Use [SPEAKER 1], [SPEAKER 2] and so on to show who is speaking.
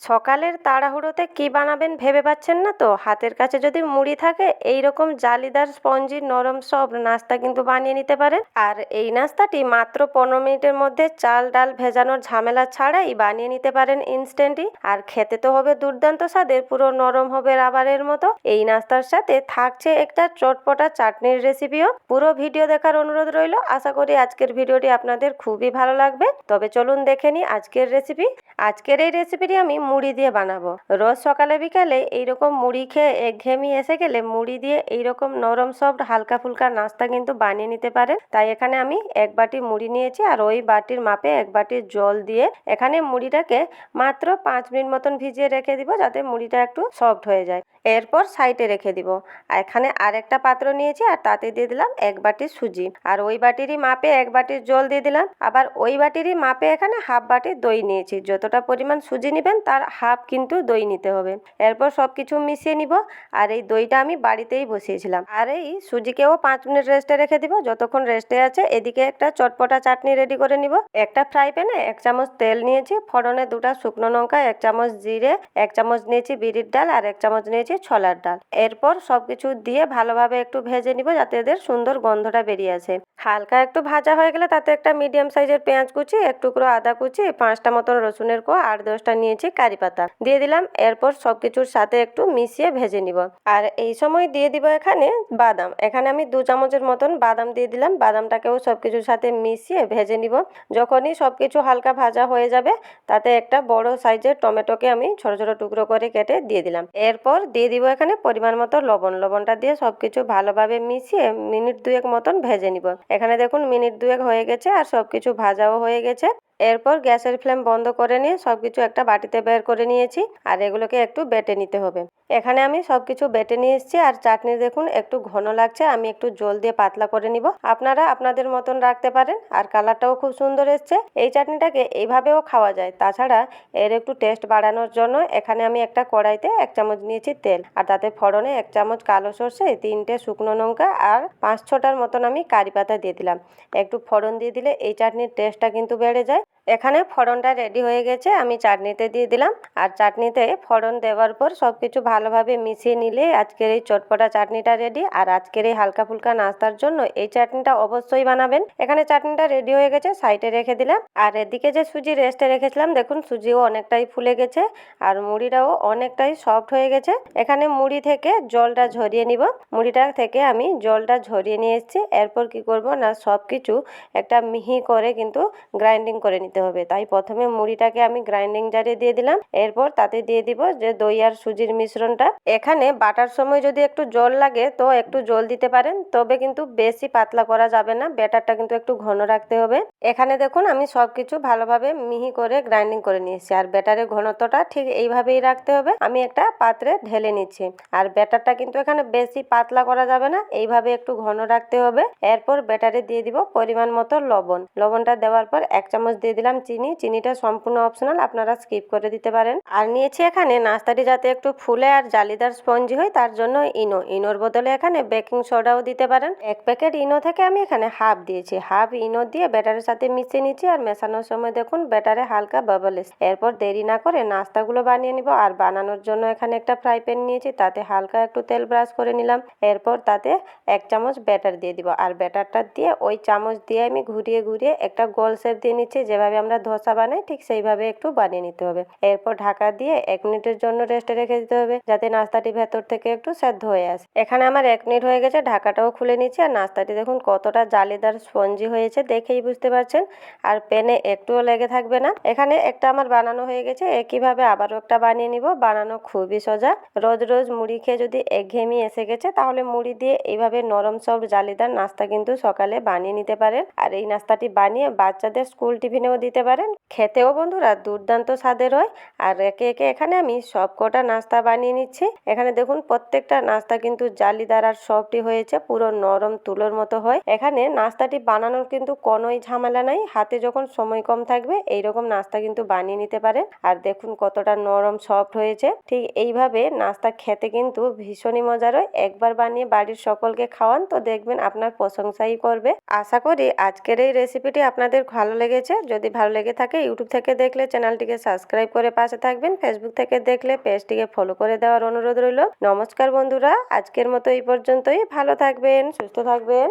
[SPEAKER 1] সকালের তাড়াহুড়োতে কি বানাবেন ভেবে পাচ্ছেন না তো? হাতের কাছে যদি মুড়ি থাকে এই রকম জালিদার স্পঞ্জি নরম সব নাস্তা কিন্তু বানিয়ে নিতে পারেন। আর এই নাস্তাটি মাত্র 15 মিনিটের মধ্যে চাল ডাল ভেজানোর ঝামেলা ছাড়াই বানিয়ে নিতে পারেন ইনস্ট্যান্টই। আর খেতে তো হবে দুর্দান্ত স্বাদের, পুরো নরম হবে রাবারের মতো। এই নাস্তার সাথে থাকছে একটা চটপটা চাটনির রেসিপিও। পুরো ভিডিও দেখার অনুরোধ রইল। আশা করি আজকের ভিডিওটি আপনাদের খুবই ভালো লাগবে। তবে চলুন দেখে নিই আজকের রেসিপি। আজকের এই রেসিপিটি আমি মুড়ি দিয়ে বানাবো। রোজ সকালে বিকালে এইরকম মুড়ি খেয়ে একঘেয়েমি এসে গেলে মুড়ি দিয়ে এইরকম নরম সফট হালকা ফুলকা নাস্তা কিন্তু বানিয়ে নিতে পারেন। তাই এখানে আমি এক বাটি মুড়ি নিয়েছি আর ওই বাটির মাপে এক বাটি জল দিয়ে এখানে মুড়িটাকে মাত্র 5 মিনিট মতন ভিজিয়ে রেখে দিব, যাতে মুড়িটা একটু সফট হয়ে যায়। এরপর সাইডে রেখে দিব। এখানে আরেকটা পাত্র নিয়েছি আর তাতে দিয়ে দিলাম এক বাটি সুজি, আর ওই বাটিরই মাপে এক বাটির জল দিয়ে দিলাম। আবার ওই বাটিরই মাপে এখানে হাফ বাটি দই নিয়েছি। যতটা পরিমাণ সুজি নেবেন তার হাফ কিন্তু দই নিতে হবে। এরপর সব কিছু মিশিয়ে নিব। আর এই দইটা আমি বাড়িতেই বসিয়েছিলাম। আর এই সুজিকেও 5 মিনিট রেস্টে রেখে দিব। যতক্ষণ রেস্টে আছে এদিকে একটা চটপটা চাটনি রেডি করে নিব। একটা ফ্রাই প্যানে 1 চামচ তেল নিয়েছি, ফোড়নে 2টা শুকনো লঙ্কা, 1 চামচ জিরে, 1 চামচ নিয়েছি বিরির ডাল আর 1 চামচ নিয়েছি ছোলার ডাল। এরপর সবকিছু দিয়ে ভালোভাবে একটু ভেজে নিব, যাতে এদের সুন্দর গন্ধটা বেরিয়ে আসে। হালকা একটু ভাজা হয়ে গেলে তাতে একটা মিডিয়াম সাইজের পেঁয়াজ কুচি, এক টুকরো আদা কুচি, 5টা মতন রসুনের কোয়া আর 10টা নিয়েছি কারি পাতা দিয়ে দিলাম। এরপর সবকিছুর সাথে একটু মিশিয়ে ভেজে নিব। আর এই সময় দিয়ে দিব এখানে বাদাম। এখানে আমি 2 চামচের মতন বাদাম দিয়ে দিলাম। বাদামটাকেও সবকিছুর সাথে মিশিয়ে ভেজে নিব। যখনই সবকিছু হালকা ভাজা হয়ে যাবে তাতে একটা বড় সাইজের টমেটোকে আমি ছোট ছোট টুকরো করে কেটে দিয়ে দিলাম। এরপর দিয়ে দিব এখানে পরিমাণ মতো লবণ। লবণটা দিয়ে সবকিছু ভালোভাবে মিশিয়ে মিনিট 2 মতন ভেজে নিব। এখানে দেখুন মিনিট 2 হয়ে গেছে আর সবকিছু ভাজাও হয়ে গেছে। এরপর গ্যাসের ফ্লেম বন্ধ করে নিয়ে সবকিছু একটা বাটিতে বের করে নিয়েছি আর এগুলোকে একটু বেটে নিতে হবে। এখানে আমি সবকিছু বেটে নিয়ে এসেছি। আর চাটনি দেখুন একটু ঘন লাগছে, আমি একটু জল দিয়ে পাতলা করে নিব। আপনারা আপনাদের মতন রাখতে পারেন। আর কালারটাও খুব সুন্দর এসছে। এই চাটনিটাকে এইভাবেও খাওয়া যায়। তাছাড়া এর একটু টেস্ট বাড়ানোর জন্য এখানে আমি একটা কড়াইতে 1 চামচ নিয়েছি তেল, আর তাতে ফোড়নে 1 চামচ কালো সর্ষে, 3টে শুকনো লঙ্কা আর 5-6টার মতন আমি কারি পাতা দিয়ে দিলাম। একটু ফোড়ন দিয়ে দিলে এই চাটনির টেস্টটা কিন্তু বেড়ে যায়। এখানে ফোড়নটা রেডি হয়ে গেছে, আমি চাটনিতে দিয়ে দিলাম। আর চাটনিতে ফোড়ন দেওয়ার পর সবকিছু ভালোভাবে মিশিয়ে নিলে আজকের এই চটপটা চাটনিটা রেডি। আর আজকের এই হালকা ফুলকা নাস্তার জন্য এই চাটনিটা অবশ্যই বানাবেন। এখানে চাটনিটা রেডি হয়ে গেছে, সাইডে রেখে দিলাম। আর এদিকে যে সুজি রেস্টে রেখেছিলাম দেখুন সুজিও অনেকটাই ফুলে গেছে আর মুড়িটাও অনেকটাই সফট হয়ে গেছে। এখানে মুড়ি থেকে জলটা ঝরিয়ে নিব। মুড়িটা থেকে আমি জলটা ঝরিয়ে নিয়ে এসেছি। এরপর কি করব না সবকিছু একটা মিহি করে কিন্তু গ্রাইন্ডিং করে নিতে হবে। তাই প্রথমে মুড়িটাকে আমি গ্রাইন্ডিং জারে দিয়ে দিলাম। এরপর তাতে দিয়ে দিব যে দই আর সুজির মিশ্রণটা। এখানে বাটার সময় যদি একটু জল লাগে তো একটু জল দিতে পারেন, তবে কিন্তু বেশি পাতলা করা যাবে না। ব্যাটারটা কিন্তু একটু ঘন রাখতে হবে। এখানে দেখুন আমি সবকিছু ভালোভাবে মিহি করে গ্রাইন্ডিং করে নিয়েছি। আর ব্যাটারের ঘনত্বটা ঠিক এইভাবেই রাখতে হবে। আমি একটা পাত্রে ঢেলে নিচ্ছি। আর ব্যাটারটা কিন্তু এখানে বেশি পাতলা করা যাবে না, এইভাবে একটু ঘন রাখতে হবে। এরপর ব্যাটারে দিয়ে দিব পরিমাণ মতো লবণ। লবণটা দেওয়ার পর 1 চামচ দিয়ে দিলাম চিনি। চিনিটা সম্পূর্ণ অপশনাল, আপনারা স্কিপ করে দিতে পারেন। আর নিয়েছি এখানে নাস্তাটি যাতে একটু ফুলে আর জালিদার স্পঞ্জি হয় তার জন্য ইনোর বদলে এখানে বেকিং সোডাও দিতে পারেন। 1 প্যাকেট ইনো থেকে আমি এখানে হাফ দিয়েছি। হাফ ইনো দিয়ে ব্যাটারের সাথে মিশিয়ে নিচ্ছি। আর মেশানোর সময় দেখুন ব্যাটারে হালকা বাবল এসেছে। এরপর দেরি না করে নাস্তাগুলো বানিয়ে নিব। আর বানানোর জন্য এখানে একটা ফ্রাই প্যান নিয়েছি, তাতে হালকা একটু তেল ব্রাশ করে নিলাম। এরপর তাতে 1 চামচ ব্যাটার দিয়ে দিব। আর ব্যাটারটা দিয়ে ওই চামচ দিয়ে আমি ঘুরিয়ে ঘুরিয়ে একটা গোল শেপ দিয়ে নিচ্ছি। যেভাবে আমরা ধোসা বানাই ঠিক সেইভাবে একটু বানিয়ে নিতে হবে। এরপর ঢাকা দিয়ে 1 মিনিটের জন্য রেস্টে রেখে দিতে হবে, যাতে নাস্তাটি ভেতর থেকে একটু সেদ্ধ হয়ে আসে। এখানে আমার 1 মিনিট হয়ে গেছে, ঢাকাটাও খুলে নিচ্ছি। আর নাস্তাটি দেখুন কতটা জালিদার স্পঞ্জি হয়েছে, দেখেই বুঝতে পারছেন। আর প্যানে একটুও লেগে থাকবে না। এখানে একটা আমার বানানো হয়ে গেছে, একইভাবে আবারও একটা বানিয়ে নিব। বানানো খুবই সোজা। রোজ রোজ মুড়ি খেয়ে যদি একঘেয়েমি এসে গেছে তাহলে মুড়ি দিয়ে এইভাবে নরম সফট জালিদার নাস্তা কিন্তু সকালে বানিয়ে নিতে পারেন। আর এই নাস্তাটি বানিয়ে বাচ্চাদের স্কুল টিফিনেও দিতে পারেন। খেতেও বন্ধুরা দুর্দান্ত স্বাদের হয়। আর একে একে এখানে আমি সবকটা নাস্তা বানিয়ে নিচ্ছি। এখানে দেখুন প্রত্যেকটা নাস্তা কিন্তু জালিদার আর সফটই হয়েছে, পুরো নরম তুলোর মতো হয়। এখানে নাস্তাটি বানানোর কিন্তু কোনোই ঝামেলা নাই। হাতে যখন সময় কম থাকবে এইরকম নাস্তা কিন্তু বানিয়ে নিতে পারেন। আর দেখুন কতটা নরম সফট হয়েছে। ঠিক এইভাবে নাস্তা খেতে কিন্তু ভীষণই মজার হয়। একবার বানিয়ে বাড়ির সকলকে খাওয়ান তো দেখবেন আপনার প্রশংসাই করবে। আশা করি আজকের এই রেসিপিটি আপনাদের ভালো লেগেছে। যদি যদি ভালো লেগে থাকে ইউটিউব থেকে দেখলে চ্যানেলটিকে সাবস্ক্রাইব করে পাশে থাকবেন, ফেসবুক থেকে দেখলে পেজটিকে ফলো করে দেওয়ার অনুরোধ রইল। নমস্কার বন্ধুরা, আজকের মতো এই পর্যন্তই। ভালো থাকবেন, সুস্থ থাকবেন।